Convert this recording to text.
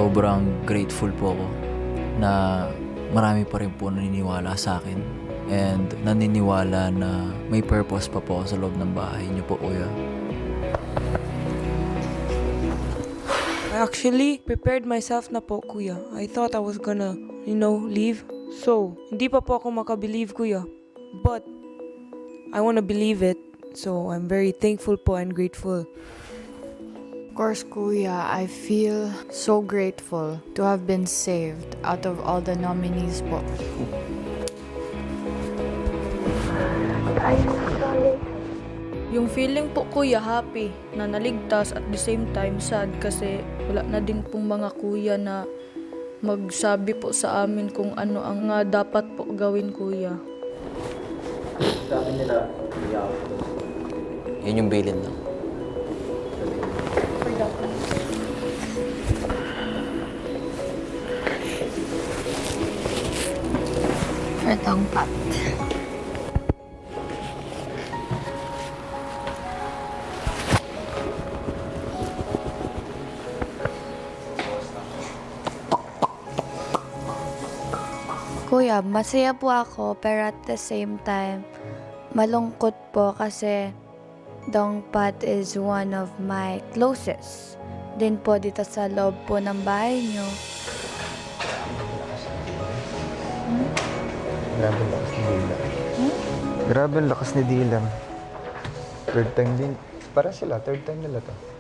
Sobrang grateful po ako na marami pa rin po naniniwala sa akin and naniniwala na may purpose pa po ako sa loob ng bahay niyo po, kuya. I actually prepared myself na po, kuya. I thought I was gonna, leave. So, hindi pa po ako makabelieve, kuya. But, I wanna believe it. So, I'm very thankful po and grateful. Of course, Kuya, I feel so grateful to have been saved out of all the nominees po. Yung feeling po, kuya, happy na naligtas at the same time sad kasi wala na din pong mga kuya na magsabi po sa amin kung ano ang dapat po gawin, kuya. Sabi nila, Yun yung bilin lang. Itong pat. Kuya, masaya po ako pero at the same time, malungkot po kasi Dong Pat is one of my closest. Din po dito sa loob po ng bahay nyo. grabe ang lakas ni Dylan. Grabe ang lakas ni Dylan. Third time din. Para sila, third time nila to.